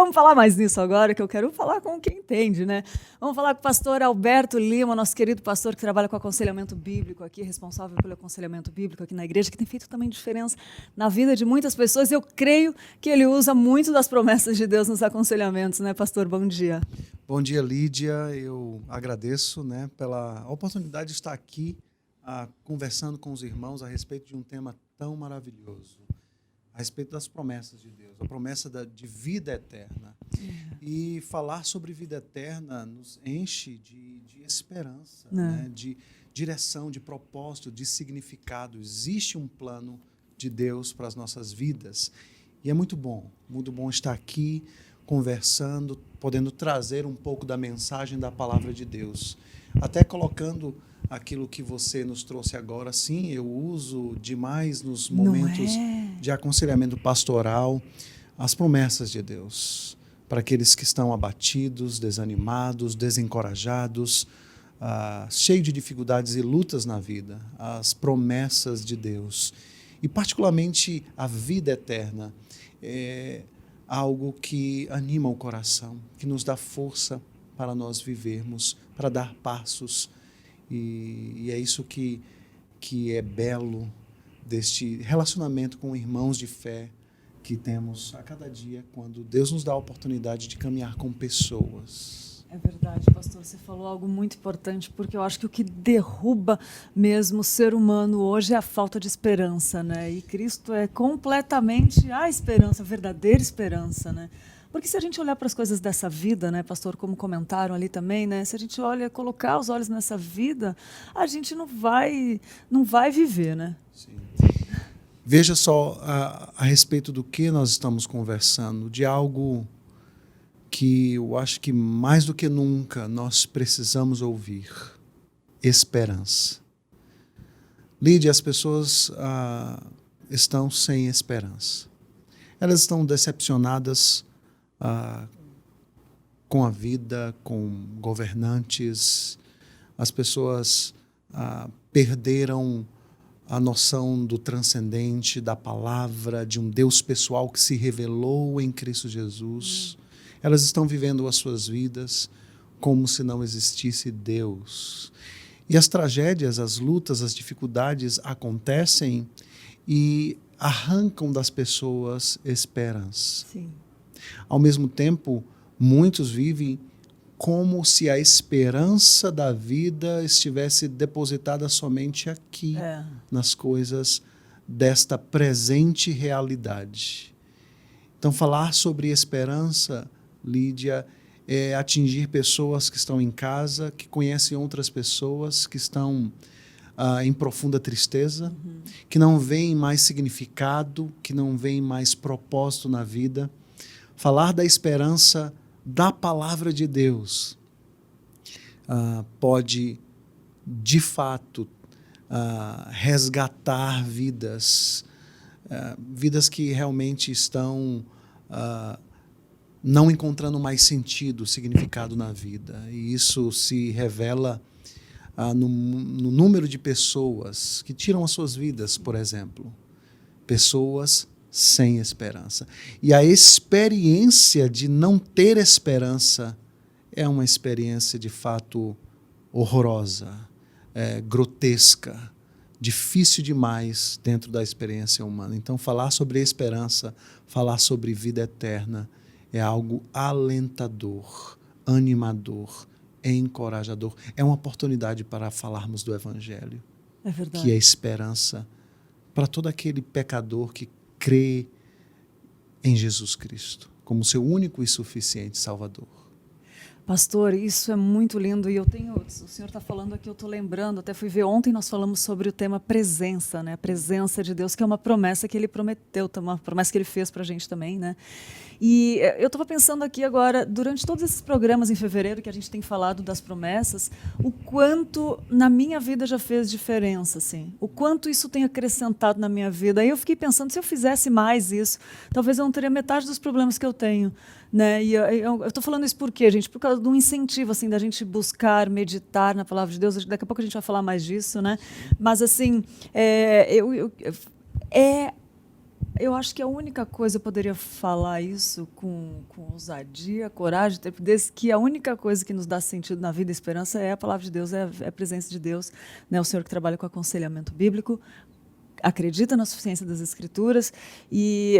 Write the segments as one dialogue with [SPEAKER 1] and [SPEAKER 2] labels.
[SPEAKER 1] vamos falar mais nisso agora, que eu quero falar com quem entende, né? Vamos falar com o pastor Alberto Lima, nosso querido pastor que trabalha com aconselhamento bíblico aqui, responsável pelo aconselhamento bíblico aqui na igreja, que tem feito também diferença na vida de muitas pessoas. Eu creio que ele usa muito das promessas de Deus nos aconselhamentos, né, pastor? Bom dia.
[SPEAKER 2] Bom dia, Lídia. Eu agradeço, né, pela oportunidade de estar aqui conversando com os irmãos a respeito de um tema tão maravilhoso, a respeito das promessas de Deus, a promessa de vida eterna. E falar sobre vida eterna nos enche de esperança, né, de direção, de propósito, de significado. Existe um plano de Deus para as nossas vidas. E é muito bom estar aqui conversando, podendo trazer um pouco da mensagem da palavra de Deus. Até colocando aquilo que você nos trouxe agora, sim, eu uso demais nos momentos de aconselhamento pastoral as promessas de Deus para aqueles que estão abatidos, desanimados, desencorajados, cheios de dificuldades e lutas na vida, as promessas de Deus. E particularmente a vida eterna é algo que anima o coração, que nos dá força para nós vivermos, para dar passos. E é isso que é belo deste relacionamento com irmãos de fé que temos a cada dia, quando Deus nos dá a oportunidade de caminhar com pessoas.
[SPEAKER 1] É verdade, pastor, você falou algo muito importante, porque eu acho que o que derruba mesmo o ser humano hoje é a falta de esperança, né? E Cristo é completamente a esperança, a verdadeira esperança, né? Porque se a gente olhar para as coisas dessa vida, né, pastor, como comentaram ali também, né, se a gente colocar os olhos nessa vida, a gente não vai viver, né?
[SPEAKER 2] Sim. Veja só a respeito do que nós estamos conversando, de algo que eu acho que mais do que nunca nós precisamos ouvir: esperança. Lídia, as pessoas estão sem esperança. Elas estão decepcionadas com a vida, com governantes. As pessoas perderam a noção do transcendente, da palavra, de um Deus pessoal que se revelou em Cristo Jesus. Elas estão vivendo as suas vidas como se não existisse Deus. E as tragédias, as lutas, as dificuldades acontecem e arrancam das pessoas esperança.
[SPEAKER 1] Sim.
[SPEAKER 2] Ao mesmo tempo, muitos vivem como se a esperança da vida estivesse depositada somente aqui, nas coisas desta presente realidade. Então, falar sobre esperança, Lídia, é atingir pessoas que estão em casa, que conhecem outras pessoas que estão em profunda tristeza, que não veem mais significado, que não veem mais propósito na vida. Falar da esperança da palavra de Deus pode, de fato, resgatar vidas, vidas que realmente estão não encontrando mais sentido, significado na vida. E isso se revela no número de pessoas que tiram as suas vidas, por exemplo. Pessoas sem esperança. E a experiência de não ter esperança é uma experiência, de fato, horrorosa, grotesca, difícil demais dentro da experiência humana. Então, falar sobre esperança, falar sobre vida eterna, é algo alentador, animador, encorajador. É uma oportunidade para falarmos do Evangelho.
[SPEAKER 1] É verdade.
[SPEAKER 2] Que é esperança para todo aquele pecador que crê em Jesus Cristo como seu único e suficiente Salvador.
[SPEAKER 1] Pastor, isso é muito lindo e o senhor está falando aqui, eu estou lembrando, até fui ver ontem, nós falamos sobre o tema presença, né? A presença de Deus, que é uma promessa que Ele prometeu, uma promessa que Ele fez para a gente também, né? E eu estava pensando aqui agora, durante todos esses programas em fevereiro que a gente tem falado das promessas, o quanto na minha vida já fez diferença, assim, o quanto isso tem acrescentado na minha vida. Aí eu fiquei pensando, se eu fizesse mais isso, talvez eu não teria metade dos problemas que eu tenho, né? E eu estou falando isso por quê, gente? Por causa de um incentivo, assim, da gente buscar, meditar na palavra de Deus. Daqui a pouco a gente vai falar mais disso, né? Mas, assim, Eu acho que a única coisa, eu poderia falar isso com ousadia, coragem, tempo desse, que a única coisa que nos dá sentido na vida e esperança é a palavra de Deus, é a presença de Deus, né? O Senhor que trabalha com aconselhamento bíblico, acredita na suficiência das Escrituras, e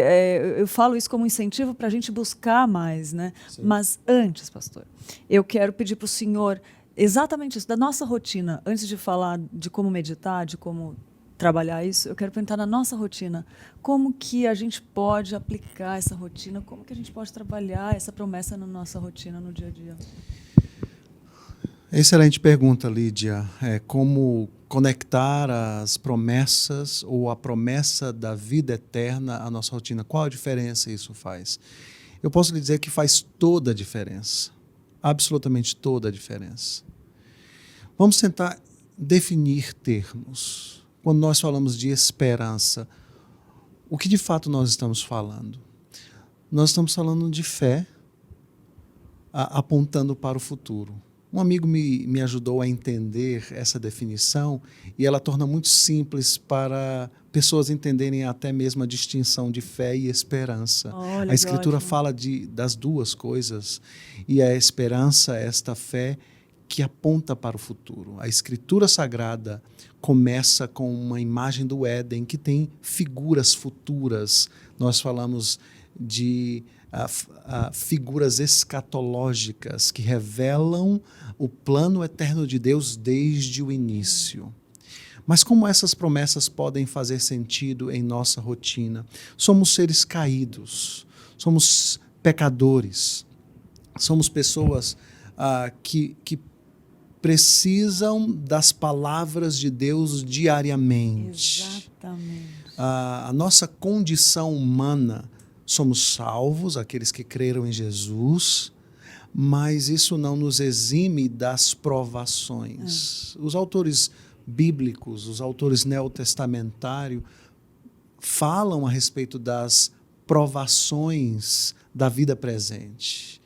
[SPEAKER 1] eu falo isso como incentivo para a gente buscar mais, né?
[SPEAKER 2] Sim.
[SPEAKER 1] Mas antes, pastor, eu quero pedir para o senhor exatamente isso, da nossa rotina, antes de falar de como meditar, de como trabalhar isso, eu quero perguntar na nossa rotina, como que a gente pode aplicar essa rotina, como que a gente pode trabalhar essa promessa na nossa rotina, no dia a dia?
[SPEAKER 2] Excelente pergunta, Lídia. Como conectar as promessas ou a promessa da vida eterna à nossa rotina? Qual a diferença isso faz? Eu posso lhe dizer que faz toda a diferença. Absolutamente toda a diferença. Vamos tentar definir termos. Quando nós falamos de esperança, o que de fato nós estamos falando? Nós estamos falando de fé apontando para o futuro. Um amigo me ajudou a entender essa definição e ela torna muito simples para pessoas entenderem até mesmo a distinção de fé e esperança.
[SPEAKER 1] Olha,
[SPEAKER 2] a Escritura
[SPEAKER 1] ótimo.
[SPEAKER 2] fala das duas coisas e a esperança é esta fé que aponta para o futuro. A Escritura Sagrada começa com uma imagem do Éden que tem figuras futuras. Nós falamos de figuras escatológicas que revelam o plano eterno de Deus desde o início. Mas como essas promessas podem fazer sentido em nossa rotina? Somos seres caídos, somos pecadores, somos pessoas que precisam das palavras de Deus diariamente.
[SPEAKER 1] Exatamente.
[SPEAKER 2] A nossa condição humana, somos salvos, aqueles que creram em Jesus, mas isso não nos exime das provações. Os autores bíblicos, os autores neotestamentários, falam a respeito das provações da vida presente,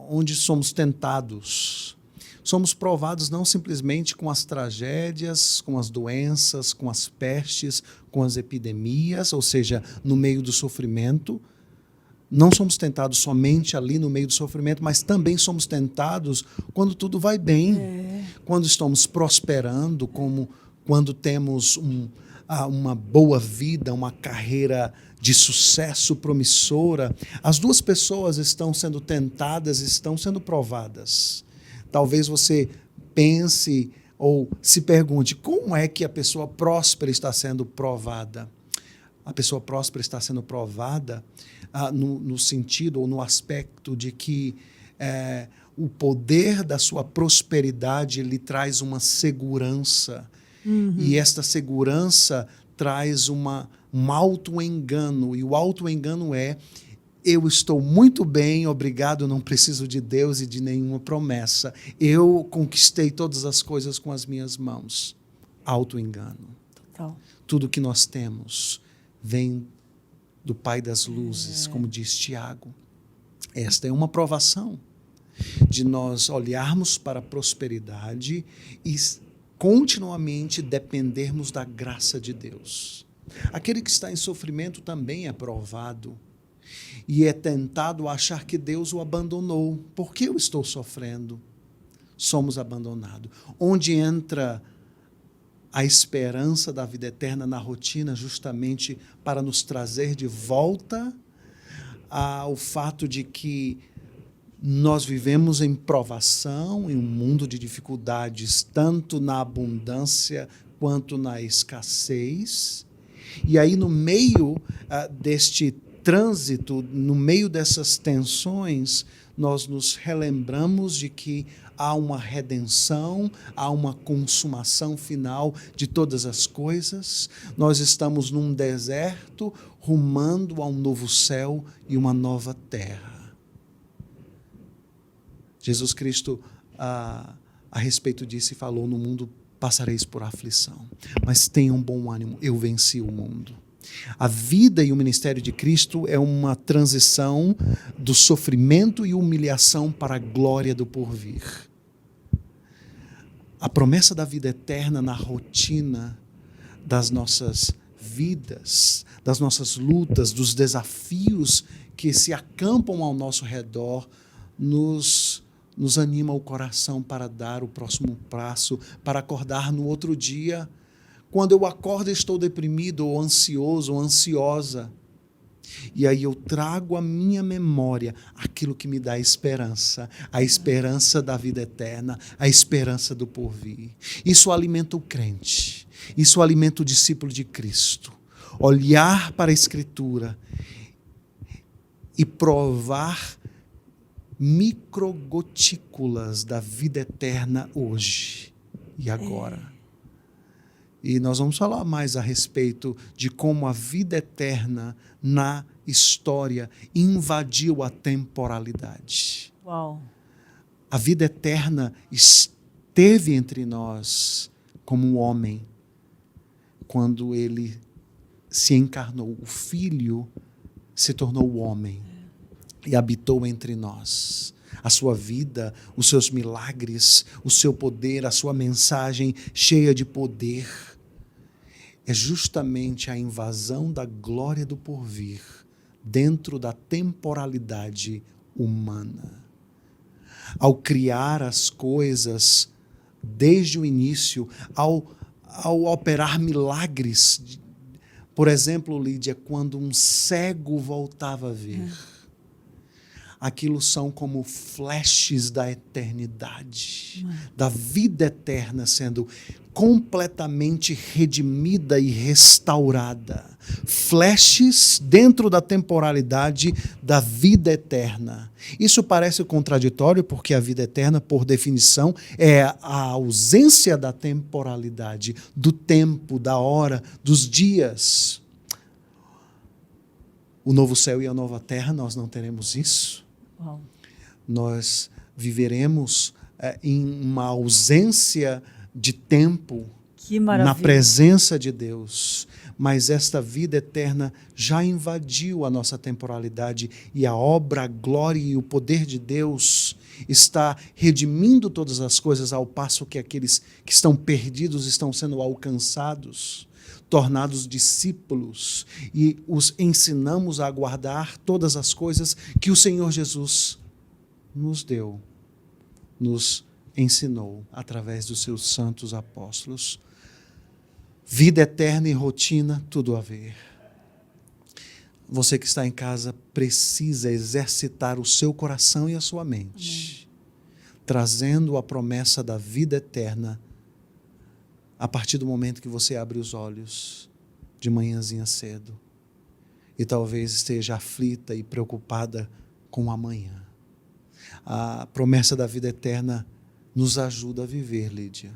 [SPEAKER 2] onde somos tentados. Somos provados não simplesmente com as tragédias, com as doenças, com as pestes, com as epidemias, ou seja, no meio do sofrimento. Não somos tentados somente ali no meio do sofrimento, mas também somos tentados quando tudo vai bem, quando estamos prosperando, como quando temos uma boa vida, uma carreira de sucesso promissora. As duas pessoas estão sendo tentadas, estão sendo provadas. Talvez você pense ou se pergunte, como é que a pessoa próspera está sendo provada? A pessoa próspera está sendo provada no sentido ou no aspecto de que o poder da sua prosperidade lhe traz uma segurança. E esta segurança traz um auto-engano. E o auto-engano é: eu estou muito bem, obrigado, não preciso de Deus e de nenhuma promessa. Eu conquistei todas as coisas com as minhas mãos. Auto-engano.
[SPEAKER 1] Total.
[SPEAKER 2] Tudo que nós temos vem do Pai das Luzes, como diz Tiago. Esta é uma provação de nós olharmos para a prosperidade e continuamente dependermos da graça de Deus. Aquele que está em sofrimento também é provado e é tentado a achar que Deus o abandonou. Por que eu estou sofrendo? Somos abandonados. Onde entra a esperança da vida eterna na rotina, justamente para nos trazer de volta ao fato de que nós vivemos em provação, em um mundo de dificuldades, tanto na abundância quanto na escassez. E aí, no meio deste trânsito, no meio dessas tensões, nós nos relembramos de que há uma redenção, há uma consumação final de todas as coisas. Nós estamos num deserto, rumando a um novo céu e uma nova terra. Jesus Cristo, a respeito disso, falou: no mundo passareis por aflição, mas tenham bom ânimo, eu venci o mundo. A vida e o ministério de Cristo é uma transição do sofrimento e humilhação para a glória do porvir. A promessa da vida eterna na rotina das nossas vidas, das nossas lutas, dos desafios que se acampam ao nosso redor, nos anima o coração para dar o próximo passo, para acordar no outro dia. Quando eu acordo, estou deprimido, ou ansioso, ou ansiosa. E aí eu trago à minha memória aquilo que me dá esperança, a esperança da vida eterna, a esperança do porvir. Isso alimenta o crente, isso alimenta o discípulo de Cristo. Olhar para a Escritura e provar microgotículas da vida eterna hoje e agora. E nós vamos falar mais a respeito de como a vida eterna na história invadiu a temporalidade.
[SPEAKER 1] Uau.
[SPEAKER 2] A vida eterna esteve entre nós como um homem quando ele se encarnou. O Filho se tornou o homem e habitou entre nós. A sua vida, os seus milagres, o seu poder, a sua mensagem cheia de poder. É justamente a invasão da glória do porvir dentro da temporalidade humana. Ao criar as coisas desde o início, ao operar milagres. Por exemplo, Lídia, quando um cego voltava a ver, aquilo são como flashes da eternidade, da vida eterna sendo completamente redimida e restaurada. Flashes dentro da temporalidade da vida eterna. Isso parece contraditório porque a vida eterna, por definição, é a ausência da temporalidade, do tempo, da hora, dos dias. O novo céu e a nova terra, nós não teremos isso.
[SPEAKER 1] Uau.
[SPEAKER 2] Nós viveremos em uma ausência de tempo na presença de Deus. Mas esta vida eterna já invadiu a nossa temporalidade e a obra, a glória e o poder de Deus está redimindo todas as coisas, ao passo que aqueles que estão perdidos estão sendo alcançados, tornados discípulos, e os ensinamos a guardar todas as coisas que o Senhor Jesus nos deu, nos ensinou através dos seus santos apóstolos. Vida eterna e rotina, tudo a ver. Você que está em casa precisa exercitar o seu coração e a sua mente, trazendo a promessa da vida eterna a partir do momento que você abre os olhos de manhãzinha cedo e talvez esteja aflita e preocupada com o amanhã. A promessa da vida eterna nos ajuda a viver, Lídia.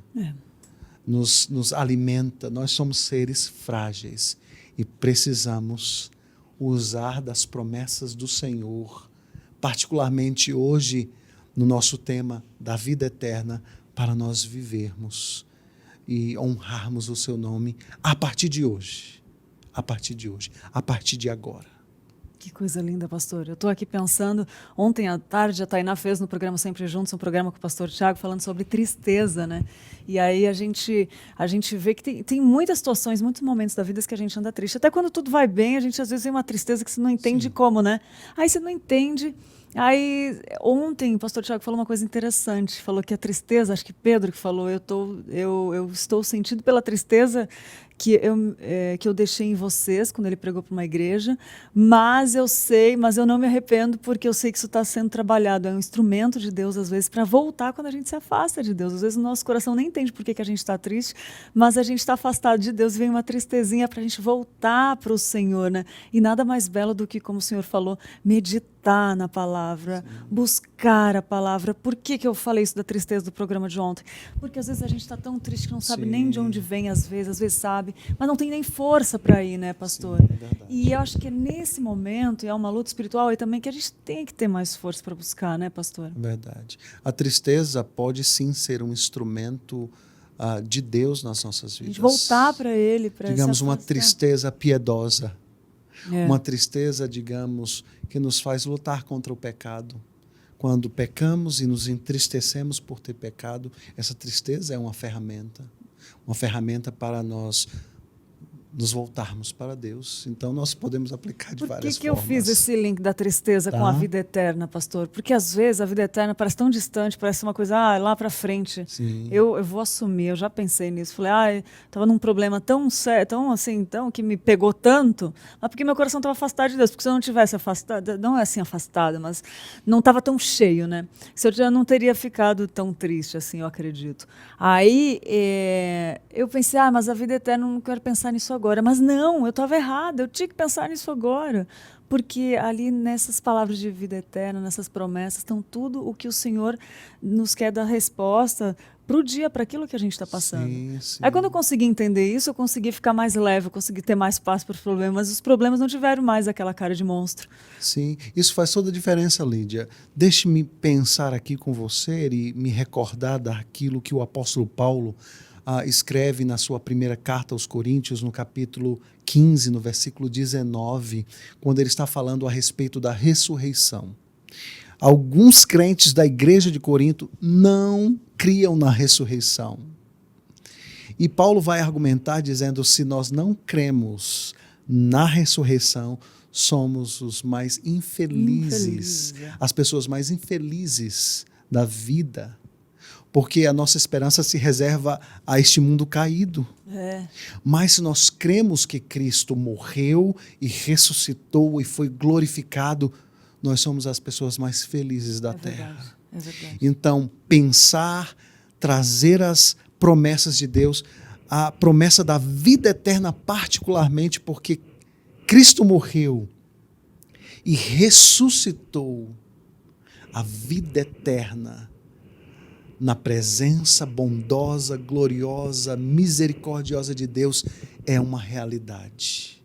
[SPEAKER 2] Nos alimenta. Nós somos seres frágeis e precisamos usar das promessas do Senhor, particularmente hoje no nosso tema da vida eterna, para nós vivermos e honrarmos o seu nome a partir de hoje, a partir de agora.
[SPEAKER 1] Que coisa linda, pastor. Eu estou aqui pensando, ontem à tarde a Tainá fez no programa Sempre Juntos, um programa com o pastor Tiago, falando sobre tristeza, né? E aí a gente vê que tem muitas situações, muitos momentos da vida que a gente anda triste. Até quando tudo vai bem, a gente às vezes tem uma tristeza que você não entende como, né? Aí você não entende. Aí ontem o pastor Tiago falou uma coisa interessante, falou que a tristeza, acho que Pedro que falou, eu estou sentido pela tristeza que eu deixei em vocês quando ele pregou para uma igreja, mas eu não me arrependo porque eu sei que isso está sendo trabalhado, é um instrumento de Deus às vezes para voltar quando a gente se afasta de Deus. Às vezes o nosso coração nem entende por que a gente está triste, mas a gente está afastado de Deus, vem uma tristezinha para a gente voltar para o Senhor, né? E nada mais belo do que, como o Senhor falou, meditar na palavra, buscar a palavra. Por que eu falei isso da tristeza do programa de ontem? Porque às vezes a gente está tão triste que não sabe nem de onde vem, às vezes sabe, mas não tem nem força para ir, né, pastor? E eu acho que é nesse momento, e é uma luta espiritual, e também que a gente tem que ter mais força para buscar, né, pastor?
[SPEAKER 2] Verdade. A tristeza pode sim ser um instrumento de Deus nas nossas vidas.
[SPEAKER 1] De voltar para Ele, para
[SPEAKER 2] digamos, uma tristeza piedosa. Uma tristeza, digamos, que nos faz lutar contra o pecado. Quando pecamos e nos entristecemos por ter pecado, essa tristeza é uma ferramenta para nós nos voltarmos para Deus. Então, nós podemos aplicar de várias
[SPEAKER 1] Por que eu
[SPEAKER 2] formas.
[SPEAKER 1] fiz esse link da tristeza com a vida eterna, pastor? Porque às vezes a vida eterna parece tão distante, parece uma coisa, lá para frente.
[SPEAKER 2] Sim.
[SPEAKER 1] Eu vou assumir, eu já pensei nisso. Falei, estava num problema tão sério, tão assim, tão que me pegou tanto, mas porque meu coração estava afastado de Deus. Porque se eu não tivesse afastado, não é assim afastado, mas não estava tão cheio, né? Se eu já não teria ficado tão triste, assim, eu acredito. Aí eu pensei, mas a vida eterna, eu não quero pensar nisso agora. Mas não, eu estava errada, eu tinha que pensar nisso agora. Porque ali nessas palavras de vida eterna, nessas promessas, estão tudo o que o Senhor nos quer dar resposta para o dia, para aquilo que a gente está passando.
[SPEAKER 2] Sim, sim.
[SPEAKER 1] Aí quando eu consegui entender isso, eu consegui ficar mais leve, eu consegui ter mais paz para os problemas, mas os problemas não tiveram mais aquela cara de monstro.
[SPEAKER 2] Sim, isso faz toda a diferença, Lídia. Deixe-me pensar aqui com você e me recordar daquilo que o apóstolo Paulo escreve na sua primeira carta aos Coríntios, no capítulo 15, no versículo 19, quando ele está falando a respeito da ressurreição. Alguns crentes da igreja de Corinto não criam na ressurreição. E Paulo vai argumentar dizendo, se nós não cremos na ressurreição, somos os mais infelizes, as pessoas mais infelizes da vida, porque a nossa esperança se reserva a este mundo caído. Mas se nós cremos que Cristo morreu e ressuscitou e foi glorificado, nós somos as pessoas mais felizes da terra.
[SPEAKER 1] É verdade.
[SPEAKER 2] Então, pensar, trazer as promessas de Deus, a promessa da vida eterna particularmente, porque Cristo morreu e ressuscitou, a vida eterna na presença bondosa, gloriosa, misericordiosa de Deus é uma realidade.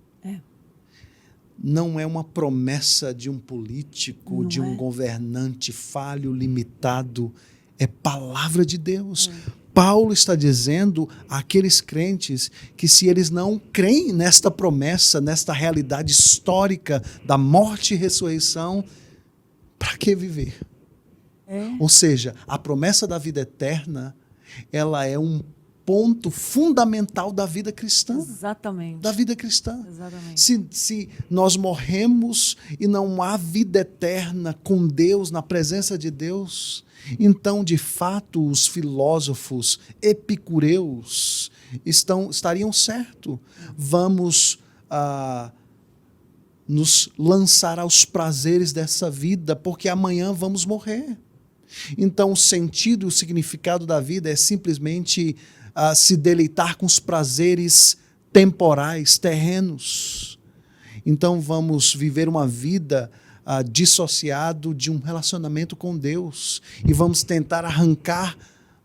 [SPEAKER 2] Não é uma promessa de um político,
[SPEAKER 1] não
[SPEAKER 2] de um governante falho, limitado. É palavra de Deus. Paulo está dizendo àqueles crentes que se eles não creem nesta promessa, nesta realidade histórica da morte e ressurreição, para que viver? Ou seja, a promessa da vida eterna, ela é um ponto fundamental da vida cristã.
[SPEAKER 1] Exatamente.
[SPEAKER 2] Da vida cristã.
[SPEAKER 1] Exatamente.
[SPEAKER 2] Se nós morremos e não há vida eterna com Deus, na presença de Deus, então, de fato, os filósofos epicureus estariam certos. Vamos nos lançar aos prazeres dessa vida, porque amanhã vamos morrer. Então, o sentido e o significado da vida é simplesmente se deleitar com os prazeres temporais, terrenos. Então, vamos viver uma vida dissociado de um relacionamento com Deus e vamos tentar arrancar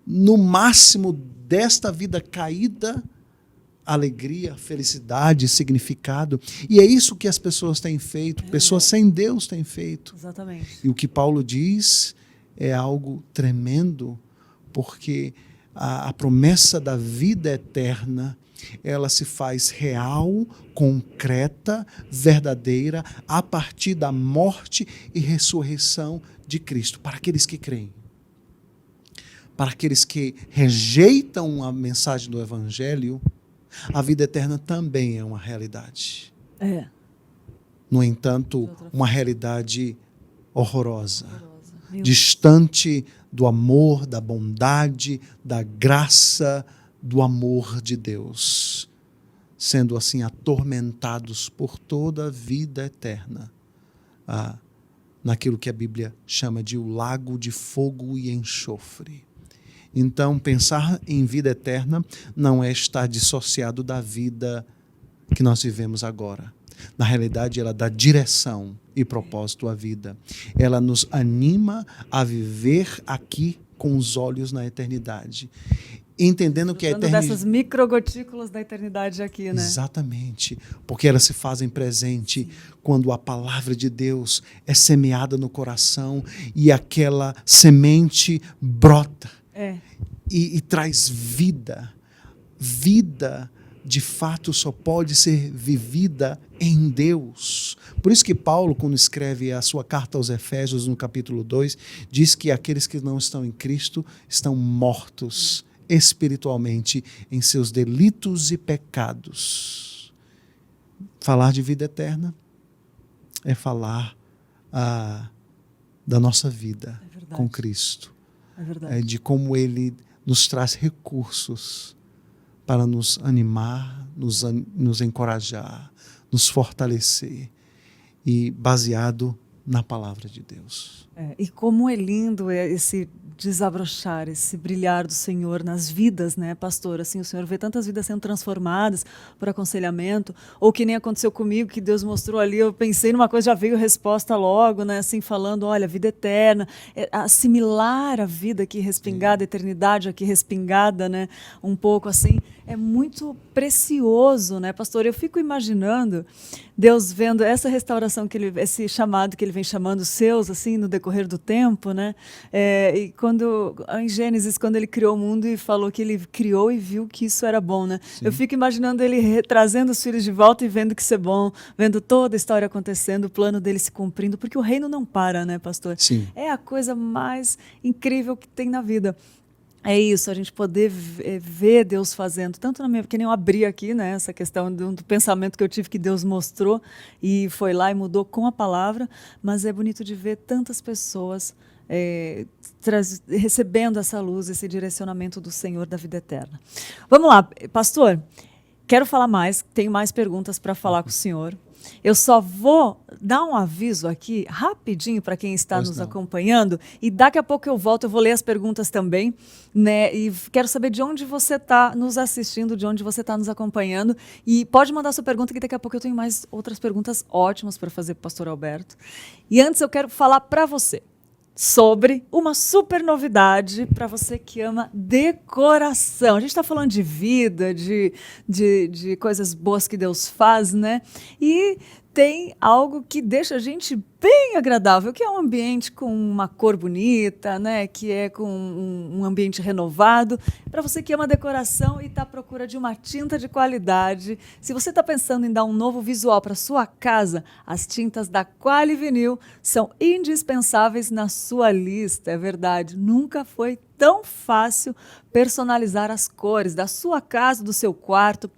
[SPEAKER 2] no máximo desta vida caída alegria, felicidade, significado. E é isso que as pessoas têm feito, pessoas sem Deus têm feito.
[SPEAKER 1] Exatamente.
[SPEAKER 2] E o que Paulo diz é algo tremendo, porque a promessa da vida eterna, ela se faz real, concreta, verdadeira, a partir da morte e ressurreição de Cristo, para aqueles que creem. Para aqueles que rejeitam a mensagem do Evangelho, a vida eterna também é uma realidade. No entanto, uma realidade horrorosa. Distante do amor, da bondade, da graça, do amor de Deus, sendo assim atormentados por toda a vida eterna, naquilo que a Bíblia chama de o lago de fogo e enxofre. Então, pensar em vida eterna não é estar dissociado da vida que nós vivemos agora. Na realidade, ela dá direção e propósito à vida. Ela nos anima a viver aqui com os olhos na eternidade. Entendendo que a eternidade...
[SPEAKER 1] dessas microgotículas da eternidade aqui, né?
[SPEAKER 2] Exatamente. Porque elas se fazem presente quando a palavra de Deus é semeada no coração e aquela semente brota e traz vida. Vida, de fato, só pode ser vivida em Deus. Por isso que Paulo, quando escreve a sua carta aos Efésios, no capítulo 2, diz que aqueles que não estão em Cristo estão mortos espiritualmente em seus delitos e pecados. falar de vida eterna é falar da nossa vida com Cristo.
[SPEAKER 1] É verdade.
[SPEAKER 2] De como Ele nos traz recursos para nos animar, nos encorajar, nos fortalecer, e baseado na palavra de Deus.
[SPEAKER 1] E como é lindo esse desabrochar, esse brilhar do Senhor nas vidas, né, pastor? Assim, o Senhor vê tantas vidas sendo transformadas por aconselhamento, ou que nem aconteceu comigo, que Deus mostrou ali, eu pensei numa coisa, já veio a resposta logo, né, assim, falando, olha, vida eterna, assimilar a vida aqui respingada, a eternidade aqui respingada, né, um pouco assim, é muito precioso, né, pastor? Eu fico imaginando Deus vendo essa restauração, esse chamado que Ele vem chamando os seus, assim, no decorrer do tempo, né? E em Gênesis, quando Ele criou o mundo e falou que Ele criou e viu que isso era bom, né?
[SPEAKER 2] Sim.
[SPEAKER 1] Eu fico imaginando Ele trazendo os filhos de volta e vendo que isso é bom, vendo toda a história acontecendo, o plano dele se cumprindo, porque o reino não para, né, pastor?
[SPEAKER 2] Sim.
[SPEAKER 1] É a coisa mais incrível que tem na vida. É isso, a gente poder ver Deus fazendo, tanto na minha, que nem eu abri aqui, né, essa questão do pensamento que eu tive que Deus mostrou e foi lá e mudou com a palavra, mas é bonito de ver tantas pessoas recebendo essa luz, esse direcionamento do Senhor da vida eterna. Vamos lá, pastor, quero falar mais, tenho mais perguntas para falar com o senhor. Eu só vou dar um aviso aqui, rapidinho, para quem está nos acompanhando, e daqui a pouco eu volto, eu vou ler as perguntas também, né? E quero saber de onde você está nos assistindo, de onde você está nos acompanhando, e pode mandar sua pergunta, que daqui a pouco eu tenho mais outras perguntas ótimas para fazer para o pastor Alberto. E antes eu quero falar para você sobre uma super novidade para você que ama decoração. A gente está falando de vida, de coisas boas que Deus faz, né? E tem algo que deixa a gente bem agradável, que é um ambiente com uma cor bonita, né? Que é com um ambiente renovado. Para você que ama decoração e está à procura de uma tinta de qualidade, se você está pensando em dar um novo visual para sua casa, as tintas da Quali Vinil são indispensáveis na sua lista, é verdade. Nunca foi tão fácil personalizar as cores da sua casa, do seu quarto,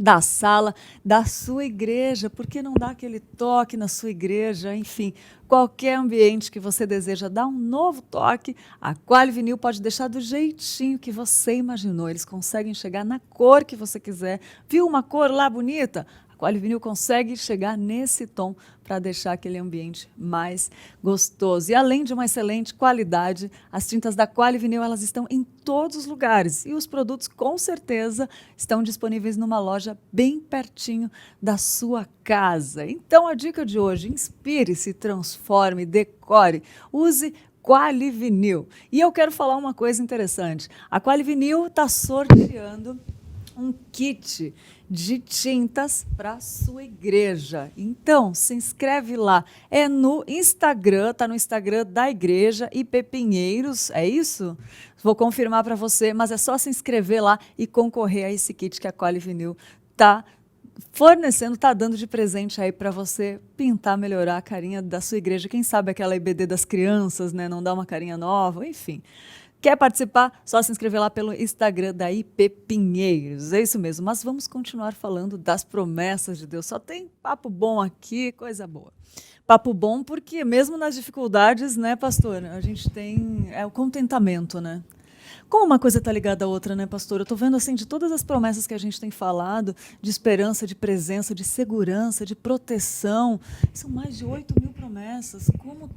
[SPEAKER 1] da sala, da sua igreja. Por que não dar aquele toque na sua igreja? Enfim, qualquer ambiente que você deseja dar um novo toque, a Quali Vinil pode deixar do jeitinho que você imaginou. Eles conseguem chegar na cor que você quiser. Viu uma cor lá bonita? A Quali Vinil consegue chegar nesse tom para deixar aquele ambiente mais gostoso. E além de uma excelente qualidade, as tintas da Quali Vinil, elas estão em todos os lugares. E os produtos, com certeza, estão disponíveis numa loja bem pertinho da sua casa. Então, a dica de hoje: inspire-se, transforme, decore, use Quali Vinil. E eu quero falar uma coisa interessante. A Quali Vinil está sorteando um kit de tintas para sua igreja. Então, se inscreve lá. É no Instagram, tá no Instagram da igreja, IP Pinheiros, é isso? Vou confirmar para você, mas é só se inscrever lá e concorrer a esse kit que a Quali Vinil tá fornecendo, tá dando de presente aí para você pintar, melhorar a carinha da sua igreja. Quem sabe aquela IBD das crianças, né, não dá uma carinha nova, enfim. Quer participar? Só se inscrever lá pelo Instagram da IP Pinheiros. É isso mesmo. Mas vamos continuar falando das promessas de Deus. Só tem papo bom aqui, coisa boa. Papo bom porque mesmo nas dificuldades, né, pastor, a gente tem o contentamento, né? Como uma coisa está ligada à outra, né, pastor? Eu estou vendo, assim, de todas as promessas que a gente tem falado, de esperança, de presença, de segurança, de proteção. São mais de 8.000 promessas. Como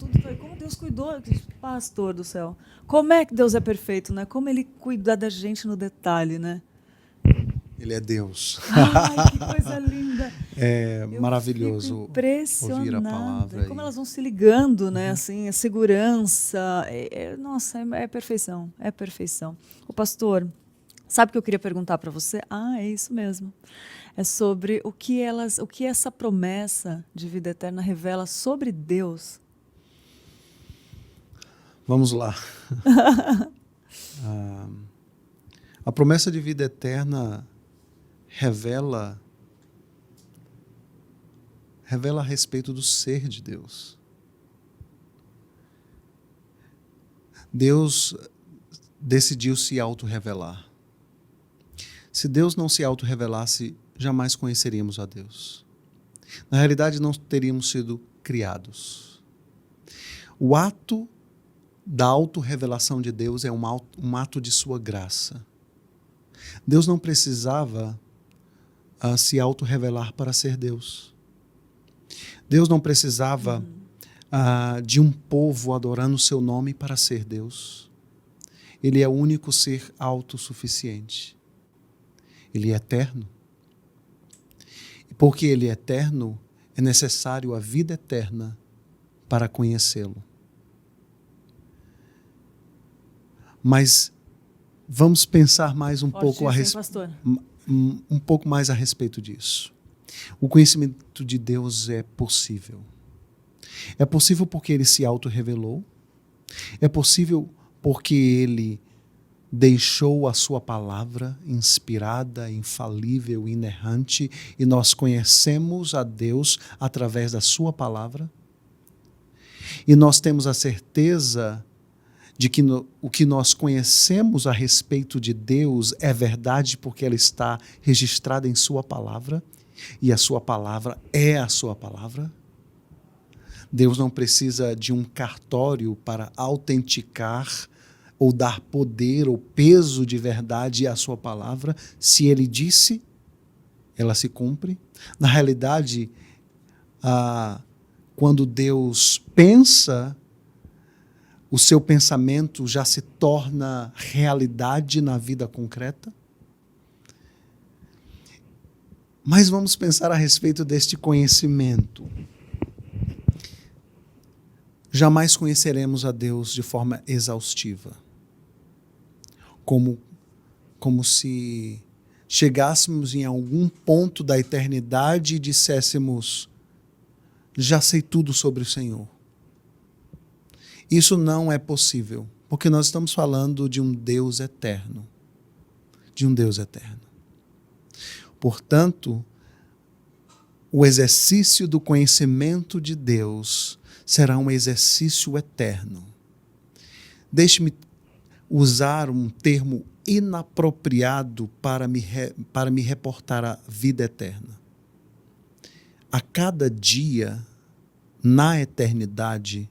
[SPEAKER 1] Deus cuidou, pastor do céu. Como é que Deus é perfeito, né? Como Ele cuida da gente no detalhe, né?
[SPEAKER 2] Ele é Deus.
[SPEAKER 1] Ai, que coisa linda.
[SPEAKER 2] É maravilhoso ouvir a palavra.
[SPEAKER 1] Como elas vão se ligando, né? Assim, a segurança. Nossa, é perfeição. É perfeição. O pastor, sabe o que eu queria perguntar para você? É isso mesmo. É sobre o que essa promessa de vida eterna revela sobre Deus.
[SPEAKER 2] Vamos lá. A promessa de vida eterna revela a respeito do ser de Deus. Deus decidiu se auto-revelar. Se Deus não se auto-revelasse, jamais conheceríamos a Deus. Na realidade, não teríamos sido criados. O ato da autorrevelação de Deus é um ato de sua graça. Deus não precisava se autorrevelar para ser Deus. Deus não precisava de um povo adorando o seu nome para ser Deus. Ele é o único ser autossuficiente. Ele é eterno. E porque ele é eterno, é necessário a vida eterna para conhecê-lo. Mas vamos pensar mais um pouco mais a respeito disso. O conhecimento de Deus é possível. É possível porque ele se autorrevelou. É possível porque ele deixou a sua palavra inspirada, infalível, inerrante, e nós conhecemos a Deus através da sua palavra. E nós temos a certeza de que o que nós conhecemos a respeito de Deus é verdade porque ela está registrada em sua palavra, e a sua palavra é a sua palavra. Deus não precisa de um cartório para autenticar ou dar poder ou peso de verdade à sua palavra. Se ele disse, ela se cumpre. Na realidade, quando Deus pensa, o seu pensamento já se torna realidade na vida concreta. Mas vamos pensar a respeito deste conhecimento. Jamais conheceremos a Deus de forma exaustiva. Como se chegássemos em algum ponto da eternidade e disséssemos: já sei tudo sobre o Senhor. Isso não é possível, porque nós estamos falando de um Deus eterno. De um Deus eterno. Portanto, o exercício do conhecimento de Deus será um exercício eterno. Deixe-me usar um termo inapropriado para me reportar à vida eterna. A cada dia, na eternidade,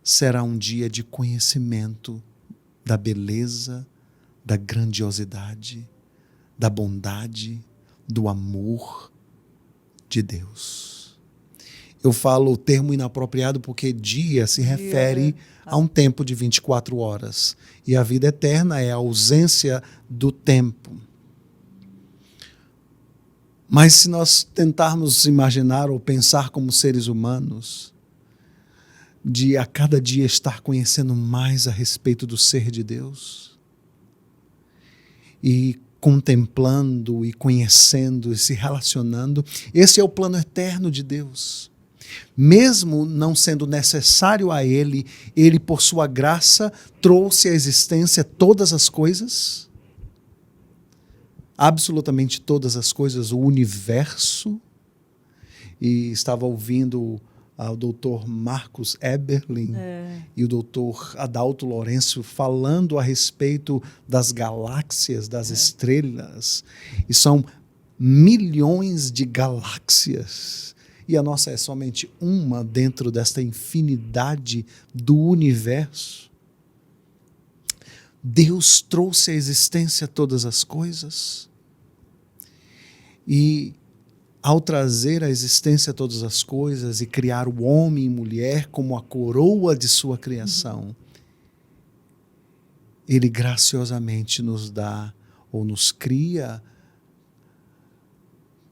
[SPEAKER 2] será um dia de conhecimento da beleza, da grandiosidade, da bondade, do amor de Deus. Eu falo o termo inapropriado porque dia se refere a um tempo de 24 horas. E a vida eterna é a ausência do tempo. Mas se nós tentarmos imaginar ou pensar como seres humanos, de a cada dia estar conhecendo mais a respeito do ser de Deus, e contemplando e conhecendo e se relacionando, esse é o plano eterno de Deus. Mesmo não sendo necessário a Ele, Ele, por sua graça, trouxe à existência todas as coisas, absolutamente todas as coisas, o universo. E estava ouvindo o doutor Marcus Eberlin e o doutor Adalto Lourenço falando a respeito das galáxias, das estrelas. E são milhões de galáxias. E a nossa é somente uma dentro desta infinidade do universo. Deus trouxe à existência todas as coisas. E ao trazer à existência todas as coisas e criar o homem e mulher como a coroa de sua criação, Ele graciosamente nos dá ou nos cria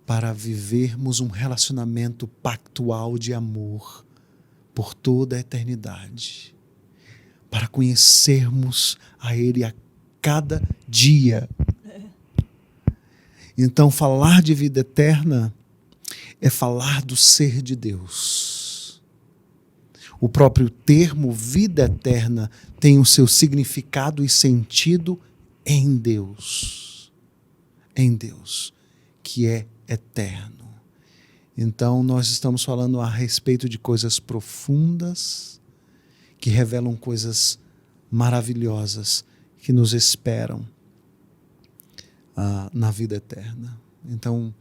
[SPEAKER 2] para vivermos um relacionamento pactual de amor por toda a eternidade, para conhecermos a Ele a cada dia. Então, falar de vida eterna é falar do ser de Deus. O próprio termo vida eterna tem o seu significado e sentido em Deus. Em Deus, que é eterno. Então, nós estamos falando a respeito de coisas profundas, que revelam coisas maravilhosas que nos esperam na vida eterna. Então,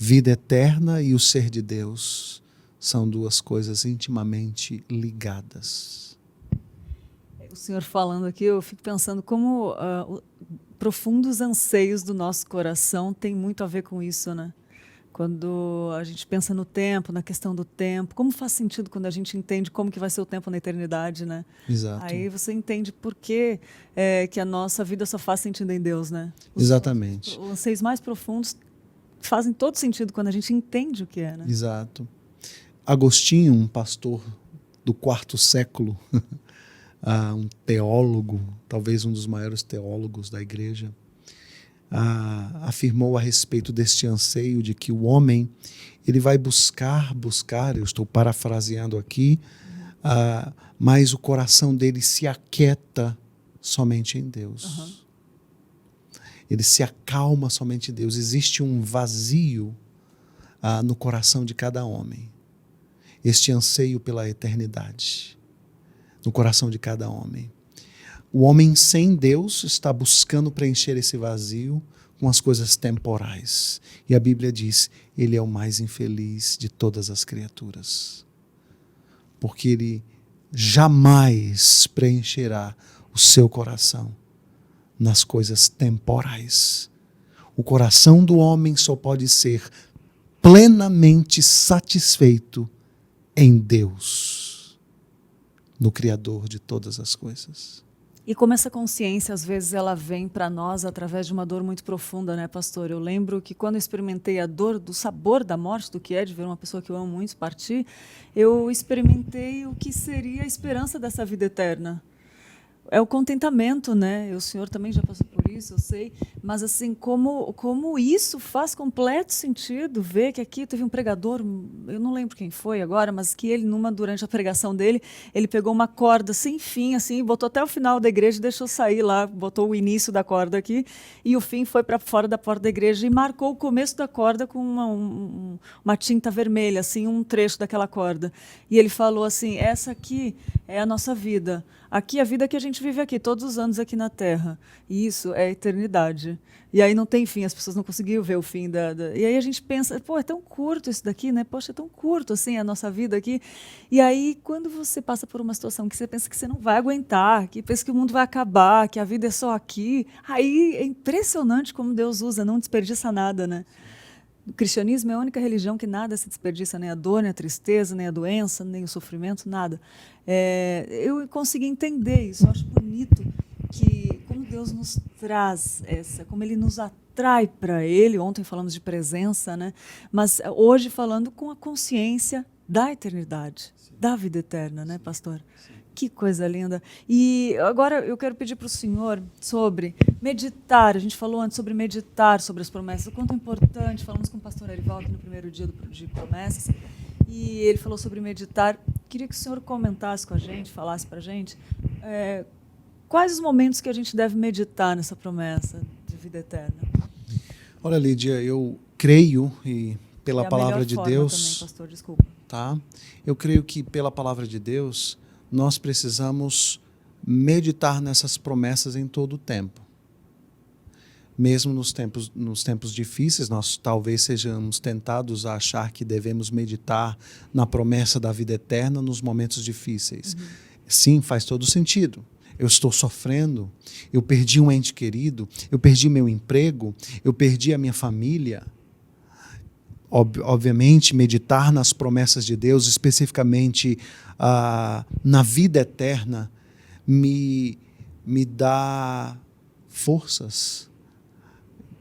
[SPEAKER 2] Vida eterna e o ser de Deus são duas coisas intimamente ligadas.
[SPEAKER 1] O senhor falando aqui, eu fico pensando como profundos anseios do nosso coração têm muito a ver com isso, né? Quando a gente pensa no tempo, na questão do tempo, como faz sentido quando a gente entende como que vai ser o tempo na eternidade, né?
[SPEAKER 2] Exato.
[SPEAKER 1] Aí você entende por que que a nossa vida só faz sentido em Deus, né?
[SPEAKER 2] Exatamente.
[SPEAKER 1] Os anseios mais profundos fazem todo sentido quando a gente entende o que é, né?
[SPEAKER 2] Exato. Agostinho, um pastor do quarto século, um teólogo, talvez um dos maiores teólogos da igreja, afirmou a respeito deste anseio de que o homem ele vai buscar, eu estou parafraseando aqui, mas o coração dele se aquieta somente em Deus.
[SPEAKER 1] Uhum.
[SPEAKER 2] Ele se acalma somente em Deus. Existe um vazio no coração de cada homem. Este anseio pela eternidade no coração de cada homem. O homem sem Deus está buscando preencher esse vazio com as coisas temporais. E a Bíblia diz, ele é o mais infeliz de todas as criaturas. Porque ele jamais preencherá o seu coração nas coisas temporais. O coração do homem só pode ser plenamente satisfeito em Deus, no Criador de todas as coisas.
[SPEAKER 1] E como essa consciência, às vezes, ela vem para nós através de uma dor muito profunda, né, pastor? Eu lembro que quando eu experimentei a dor do sabor da morte, do que é de ver uma pessoa que eu amo muito partir, eu experimentei o que seria a esperança dessa vida eterna. É o contentamento, né? O senhor também já passou por isso, eu sei. Mas, assim, como isso faz completo sentido, ver que aqui teve um pregador, eu não lembro quem foi agora, mas que ele, durante a pregação dele, ele pegou uma corda sem fim, assim, botou até o final da igreja e deixou sair lá, botou o início da corda aqui, e o fim foi para fora da porta da igreja e marcou o começo da corda com uma tinta vermelha, assim, um trecho daquela corda. E ele falou assim, essa aqui é a nossa vida. Aqui é a vida que a gente vive aqui, todos os anos aqui na Terra. E isso é a eternidade. E aí não tem fim, as pessoas não conseguiam ver o fim E aí a gente pensa, pô, é tão curto isso daqui, né? Poxa, é tão curto assim a nossa vida aqui. E aí, quando você passa por uma situação que você pensa que você não vai aguentar, que pensa que o mundo vai acabar, que a vida é só aqui, aí é impressionante como Deus usa, não desperdiça nada, né? O cristianismo é a única religião que nada se desperdiça, nem a dor, nem a tristeza, nem a doença, nem o sofrimento, nada. Eu consegui entender isso, eu acho bonito que como Deus nos traz como Ele nos atrai para Ele. Ontem falamos de presença, né? Mas hoje falando com a consciência da eternidade, sim, da vida eterna, né, pastor? Sim. Que coisa linda. E agora eu quero pedir para o senhor sobre meditar. A gente falou antes sobre meditar, sobre as promessas, o quanto é importante. Falamos com o pastor Arivaldo no primeiro dia de promessas, e ele falou sobre meditar. Queria que o senhor comentasse com a gente, falasse para a gente quais os momentos que a gente deve meditar nessa promessa de vida eterna.
[SPEAKER 2] Olha, Lídia, eu creio, e pela palavra de Deus...
[SPEAKER 1] Também, pastor, desculpa.
[SPEAKER 2] Tá? Eu creio que pela palavra de Deus nós precisamos meditar nessas promessas em todo o tempo. Mesmo nos tempos difíceis, nós talvez sejamos tentados a achar que devemos meditar na promessa da vida eterna nos momentos difíceis. Uhum. Sim, faz todo sentido. Eu estou sofrendo, eu perdi um ente querido, eu perdi meu emprego, eu perdi a minha família. Obviamente, meditar nas promessas de Deus, especificamente na vida eterna, me dá forças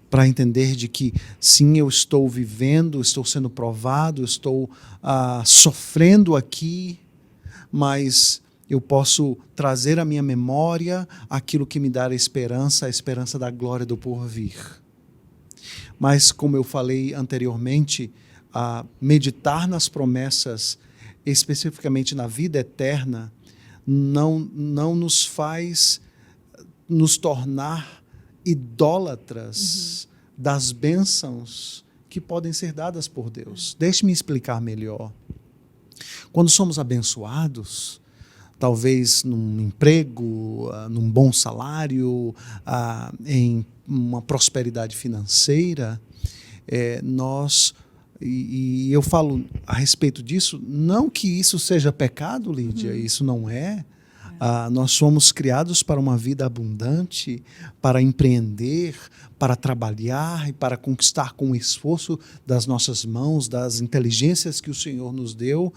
[SPEAKER 2] para entender de que, sim, eu estou vivendo, estou sendo provado, estou sofrendo aqui, mas eu posso trazer à minha memória aquilo que me dá a esperança da glória do porvir. Mas, como eu falei anteriormente, meditar nas promessas, especificamente na vida eterna, não nos faz nos tornar idólatras das bênçãos que podem ser dadas por Deus. Deixe-me explicar melhor. Quando somos abençoados, talvez num emprego, num bom salário, em uma prosperidade financeira, nós E eu falo a respeito disso, não que isso seja pecado, Lídia, isso não é. Nós somos criados para uma vida abundante, para empreender, para trabalhar e para conquistar com o esforço das nossas mãos, das inteligências que o Senhor nos deu,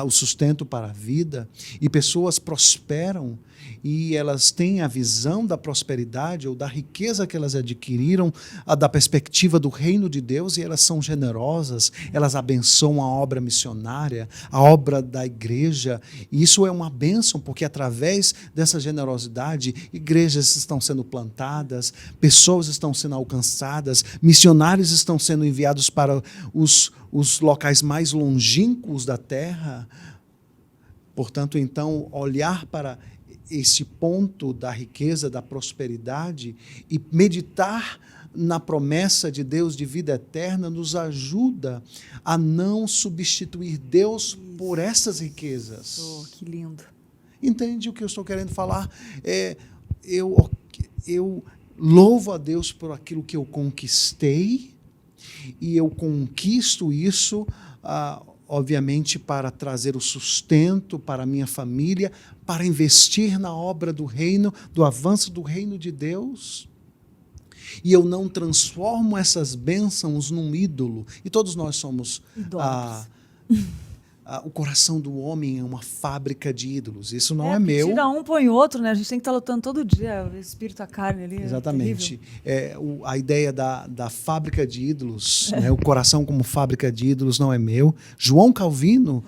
[SPEAKER 2] o sustento para a vida. E pessoas prosperam e elas têm a visão da prosperidade ou da riqueza que elas adquiriram, da perspectiva do reino de Deus, e elas são generosas, elas abençoam a obra missionária, a obra da igreja, e isso é uma bênção, porque através dessa generosidade, igrejas estão sendo plantadas, pessoas estão sendo alcançadas, missionários estão sendo enviados para os locais mais longínquos da terra. Portanto, então, olhar para esse ponto da riqueza, da prosperidade e meditar na promessa de Deus de vida eterna nos ajuda a não substituir Deus por essas riquezas.
[SPEAKER 1] Oh, que lindo.
[SPEAKER 2] Entende o que eu estou querendo falar? Eu louvo a Deus por aquilo que eu conquistei e eu conquisto isso, obviamente, para trazer o sustento para a minha família, para investir na obra do reino, do avanço do reino de Deus. E eu não transformo essas bênçãos num ídolo. E todos nós somos... o coração do homem é uma fábrica de ídolos. Isso não é meu.
[SPEAKER 1] Tira um, põe outro, né? A gente tem que estar lutando todo dia. O espírito, a carne ali.
[SPEAKER 2] Exatamente. A ideia da fábrica de ídolos, né? O coração como fábrica de ídolos não é meu. João Calvino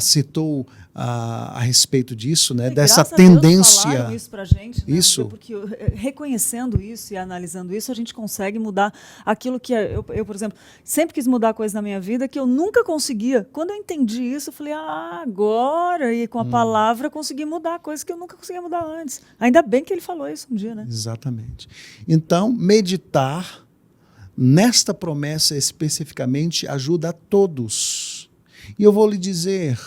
[SPEAKER 2] citou a respeito disso, né? Dessa tendência.
[SPEAKER 1] Falaram isso pra gente, né?
[SPEAKER 2] Isso.
[SPEAKER 1] Porque reconhecendo isso e analisando isso, a gente consegue mudar aquilo que eu, por exemplo, sempre quis mudar coisa na minha vida que eu nunca conseguia. Quando eu entendi isso, eu falei, agora, e com a palavra consegui mudar coisas que eu nunca conseguia mudar antes. Ainda bem que ele falou isso um dia, né?
[SPEAKER 2] Exatamente. Então, meditar nesta promessa especificamente ajuda a todos. E eu vou lhe dizer,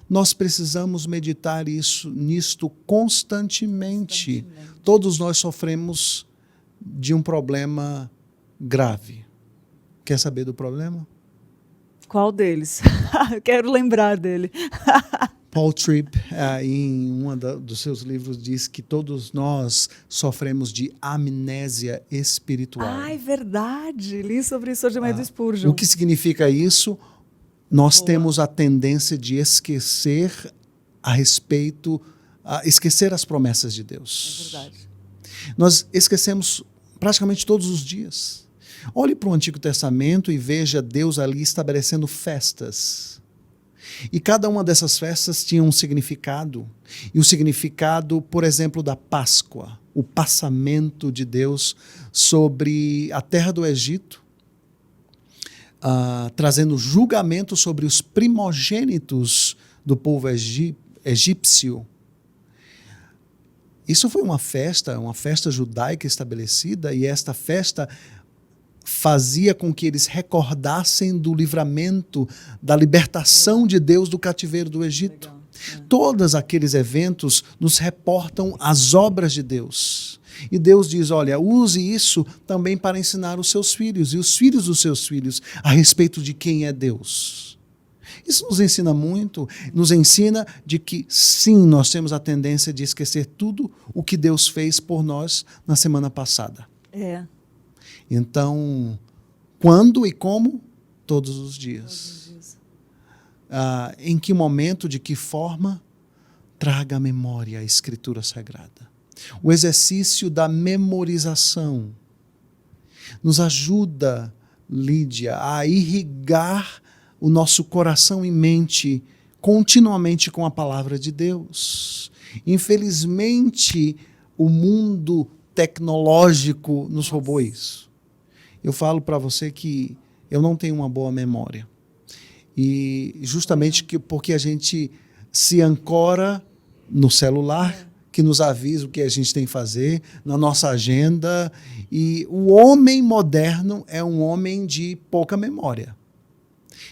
[SPEAKER 2] nós precisamos meditar nisto constantemente. Todos nós sofremos de um problema grave. Quer saber do problema?
[SPEAKER 1] Qual deles? Quero lembrar dele.
[SPEAKER 2] Paul Tripp, em um dos seus livros, diz que todos nós sofremos de amnésia espiritual.
[SPEAKER 1] É verdade. Li sobre isso hoje, do Spurgeon.
[SPEAKER 2] O que significa isso? Nós temos a tendência de esquecer esquecer as promessas de Deus.
[SPEAKER 1] É verdade.
[SPEAKER 2] Nós esquecemos praticamente todos os dias. Olhe para o Antigo Testamento e veja Deus ali estabelecendo festas. E cada uma dessas festas tinha um significado. E o significado, por exemplo, da Páscoa, o passamento de Deus sobre a terra do Egito, trazendo julgamento sobre os primogênitos do povo egípcio. Isso foi uma festa judaica estabelecida, e esta festa fazia com que eles recordassem do livramento, da libertação de Deus do cativeiro do Egito. Todos aqueles eventos nos reportam as obras de Deus. E Deus diz, olha, use isso também para ensinar os seus filhos e os filhos dos seus filhos a respeito de quem é Deus. Isso nos ensina muito, nos ensina de que, sim, nós temos a tendência de esquecer tudo o que Deus fez por nós na semana passada. Então, quando e como? Todos os dias. Em que momento, de que forma? Traga à memória a Escritura Sagrada. O exercício da memorização nos ajuda, Lídia, a irrigar o nosso coração e mente continuamente com a palavra de Deus. Infelizmente, o mundo tecnológico nos roubou isso. Eu falo para você que eu não tenho uma boa memória. E justamente porque a gente se ancora no celular, que nos avisa o que a gente tem que fazer, na nossa agenda. E o homem moderno é um homem de pouca memória.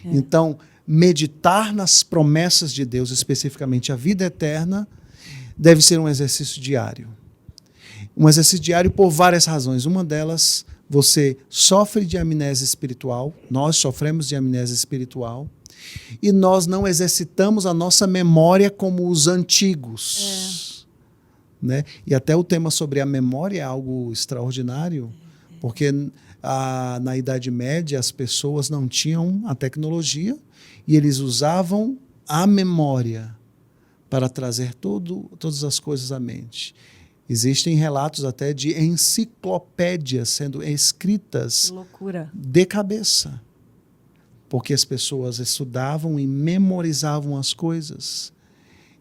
[SPEAKER 2] Então, meditar nas promessas de Deus, especificamente a vida eterna, deve ser um exercício diário. Um exercício diário por várias razões. Uma delas, você sofre de amnésia espiritual, nós sofremos de amnésia espiritual, e nós não exercitamos a nossa memória como os antigos. Né? E até o tema sobre a memória é algo extraordinário, porque na Idade Média as pessoas não tinham a tecnologia e eles usavam a memória para trazer todas as coisas à mente. Existem relatos até de enciclopédias sendo escritas de cabeça, porque as pessoas estudavam e memorizavam as coisas.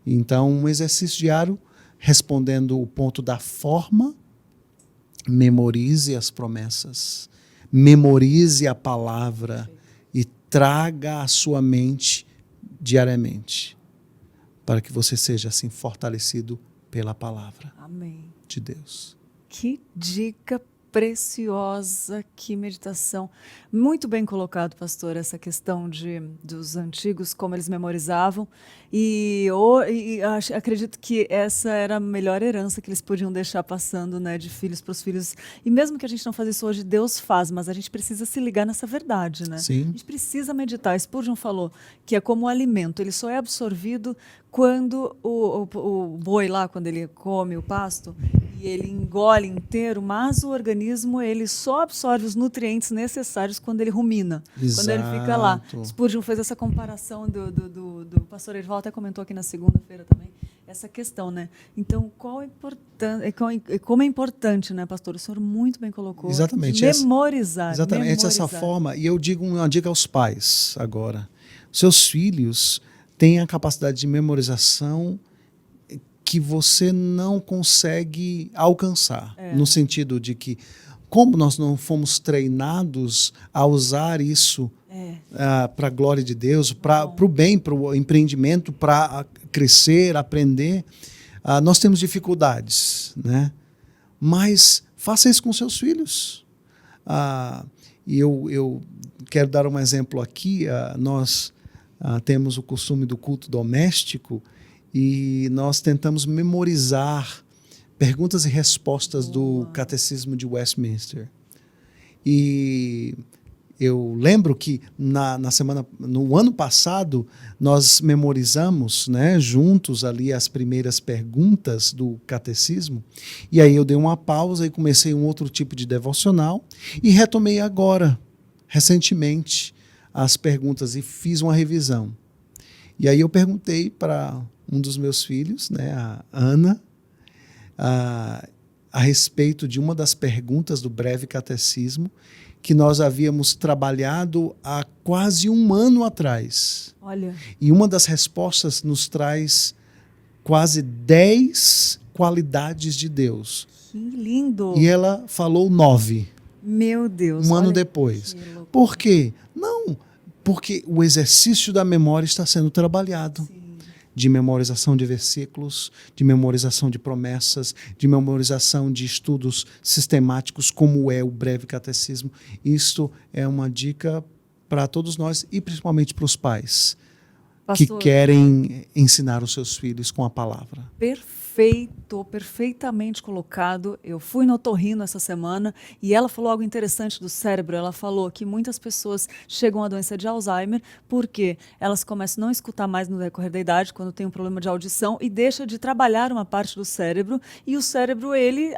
[SPEAKER 2] Então, um exercício diário, respondendo o ponto da forma, memorize as promessas, memorize a palavra e traga à sua mente diariamente, para que você seja assim fortalecido pela palavra.
[SPEAKER 1] Amém.
[SPEAKER 2] De Deus.
[SPEAKER 1] Que dica preciosa, que meditação. Muito bem colocado, pastor, essa questão dos antigos, como eles memorizavam. E acredito que essa era a melhor herança que eles podiam deixar passando, né, de filhos para os filhos. E mesmo que a gente não faça isso hoje, Deus faz, mas a gente precisa se ligar nessa verdade, né?
[SPEAKER 2] Sim.
[SPEAKER 1] A gente precisa meditar. Spurgeon falou que é como um alimento, ele só é absorvido quando o boi lá, quando ele come o pasto, e ele engole inteiro, mas o organismo ele só absorve os nutrientes necessários quando ele rumina,
[SPEAKER 2] Exato.
[SPEAKER 1] quando ele fica lá. Spurgeon fez essa comparação do pastor Erival, até comentou aqui na segunda-feira também, essa questão, né? Então, como é importante, né, pastor? O senhor muito bem colocou.
[SPEAKER 2] Exatamente.
[SPEAKER 1] Memorizar.
[SPEAKER 2] Exatamente, dessa forma. E eu digo uma dica aos pais agora. Seus filhos têm a capacidade de memorização que você não consegue alcançar. No sentido de que, como nós não fomos treinados a usar isso para a glória de Deus, para o bem, para o empreendimento, para crescer, aprender, nós temos dificuldades, né? Mas faça isso com seus filhos. E eu quero dar um exemplo aqui. Nós temos o costume do culto doméstico e nós tentamos memorizar perguntas e respostas do Catecismo de Westminster. E eu lembro que no ano passado nós memorizamos, né, juntos ali as primeiras perguntas do catecismo, e aí eu dei uma pausa e comecei um outro tipo de devocional e retomei agora, recentemente, as perguntas e fiz uma revisão. E aí eu perguntei para um dos meus filhos, né, a Ana, a respeito de uma das perguntas do breve catecismo que nós havíamos trabalhado há quase um ano atrás.
[SPEAKER 1] Olha.
[SPEAKER 2] E uma das respostas nos traz quase 10 qualidades de Deus.
[SPEAKER 1] Que lindo!
[SPEAKER 2] E ela falou 9.
[SPEAKER 1] Meu Deus!
[SPEAKER 2] Um ano depois. Por quê? Não, porque o exercício da memória está sendo trabalhado. Sim. De memorização de versículos, de memorização de promessas, de memorização de estudos sistemáticos, como é o breve catecismo. Isto é uma dica para todos nós e principalmente para os pais, pastor, que querem ensinar os seus filhos com a palavra.
[SPEAKER 1] Perfeito, perfeitamente colocado. Eu fui no otorrino essa semana e ela falou algo interessante do cérebro. Ela falou que muitas pessoas chegam à doença de Alzheimer porque elas começam a não escutar mais no decorrer da idade, quando tem um problema de audição, e deixa de trabalhar uma parte do cérebro, e o cérebro ele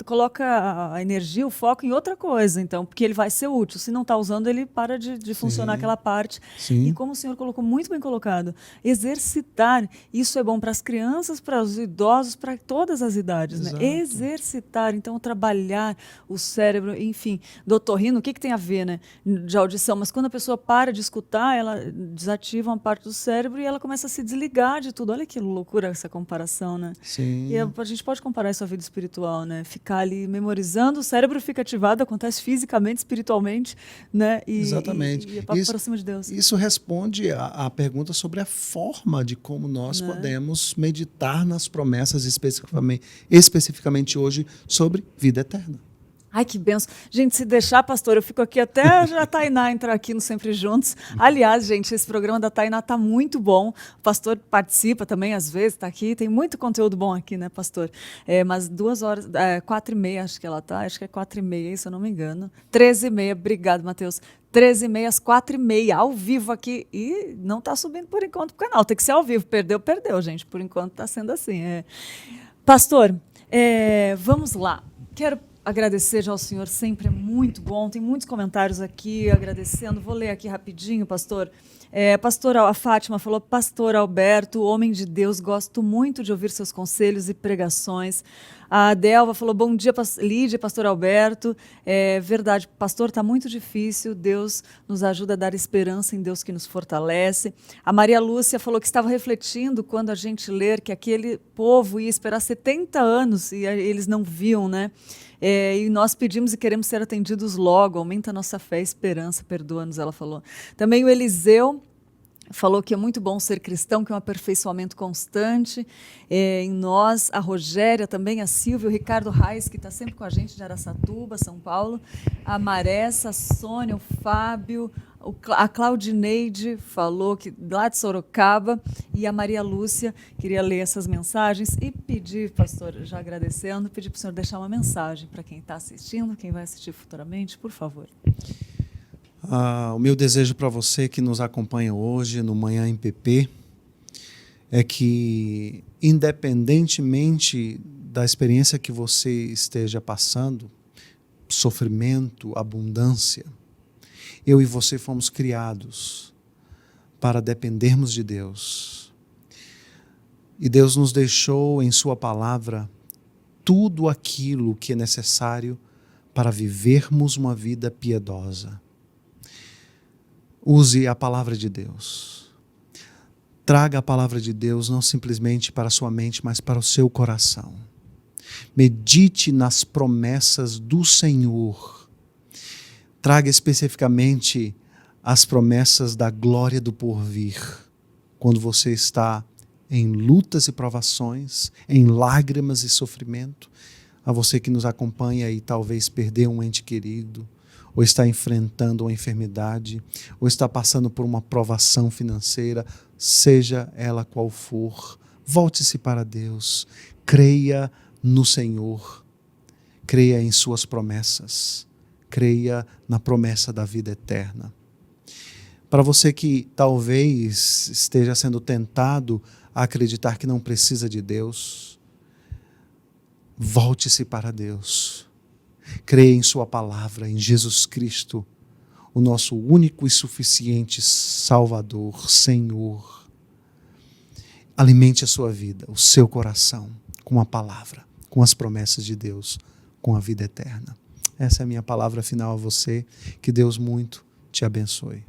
[SPEAKER 1] coloca a energia, o foco em outra coisa, então, porque ele vai ser útil. Se não está usando, ele para de funcionar aquela parte. Sim. E como o senhor colocou, muito bem colocado, exercitar, isso é bom para as crianças, para os idosos, para todas as idades, né? Exercitar, então trabalhar o cérebro, enfim. Do otorrino, o que tem a ver, né, de audição? Mas quando a pessoa para de escutar, ela desativa uma parte do cérebro e ela começa a se desligar de tudo. Olha que loucura essa comparação, né?
[SPEAKER 2] Sim.
[SPEAKER 1] E a gente pode comparar isso à vida espiritual, né? Ficar ali memorizando, o cérebro fica ativado, acontece fisicamente, espiritualmente, né?
[SPEAKER 2] Exatamente.
[SPEAKER 1] E é para cima de Deus.
[SPEAKER 2] Isso responde à pergunta sobre a forma de como nós podemos meditar nas promessas, especificamente hoje, sobre vida eterna.
[SPEAKER 1] Ai, que benção. Gente, se deixar, pastor, eu fico aqui até a Tainá entrar aqui no Sempre Juntos. Aliás, gente, esse programa da Tainá tá muito bom. O pastor participa também, às vezes, tá aqui. Tem muito conteúdo bom aqui, né, pastor? Mas 2 horas, 4h30, acho que ela tá. Acho que é 4h30, se eu não me engano. 13h30, obrigado, Matheus. 13h30 às 4h30, ao vivo aqui. E não tá subindo por enquanto o canal. Tem que ser ao vivo. Perdeu, gente. Por enquanto tá sendo assim. Pastor, vamos lá. Quero agradecer já ao senhor, sempre é muito bom. Tem muitos comentários aqui agradecendo. Vou ler aqui rapidinho, pastor. A Fátima falou: Pastor Alberto, homem de Deus, gosto muito de ouvir seus conselhos e pregações. A Delva falou: bom dia, Lídia, pastor Alberto. Verdade, pastor, está muito difícil. Deus nos ajuda a dar esperança em Deus que nos fortalece. A Maria Lúcia falou que estava refletindo quando a gente ler que aquele povo ia esperar 70 anos e eles não viam, né? E nós pedimos e queremos ser atendidos logo. Aumenta a nossa fé e esperança, perdoa-nos, ela falou. Também o Eliseu falou que é muito bom ser cristão, que é um aperfeiçoamento constante em nós. A Rogéria também, a Silvia, o Ricardo Reis, que está sempre com a gente de Araçatuba, São Paulo. A Maressa, a Sônia, o Fábio, a Claudineide falou que lá de Sorocaba, e a Maria Lúcia. Queria ler essas mensagens e pedir, pastor, já agradecendo, pedir para o senhor deixar uma mensagem para quem está assistindo, quem vai assistir futuramente, por favor.
[SPEAKER 2] O meu desejo para você que nos acompanha hoje no Manhã MPP é que, independentemente da experiência que você esteja passando, sofrimento, abundância, eu e você fomos criados para dependermos de Deus. E Deus nos deixou em sua palavra tudo aquilo que é necessário para vivermos uma vida piedosa. Use a palavra de Deus. Traga a palavra de Deus não simplesmente para a sua mente, mas para o seu coração. Medite nas promessas do Senhor. Traga especificamente as promessas da glória do porvir. Quando você está em lutas e provações, em lágrimas e sofrimento, a você que nos acompanha e talvez perdeu um ente querido, ou está enfrentando uma enfermidade, ou está passando por uma provação financeira, seja ela qual for, volte-se para Deus, creia no Senhor, creia em suas promessas, creia na promessa da vida eterna. Para você que talvez esteja sendo tentado a acreditar que não precisa de Deus, volte-se para Deus. Creia em sua palavra, em Jesus Cristo, o nosso único e suficiente Salvador, Senhor. Alimente a sua vida, o seu coração, com a palavra, com as promessas de Deus, com a vida eterna. Essa é a minha palavra final a você. Que Deus muito te abençoe.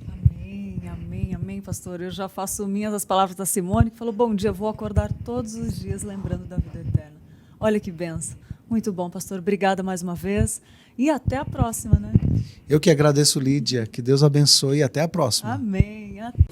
[SPEAKER 1] Amém, amém, amém, pastor. Eu já faço minhas as palavras da Simone, que falou: bom dia, vou acordar todos os dias lembrando da vida eterna. Olha que benção. Muito bom, pastor. Obrigada mais uma vez. E até a próxima, né?
[SPEAKER 2] Eu que agradeço, Lídia. Que Deus abençoe e até a próxima.
[SPEAKER 1] Amém. Até.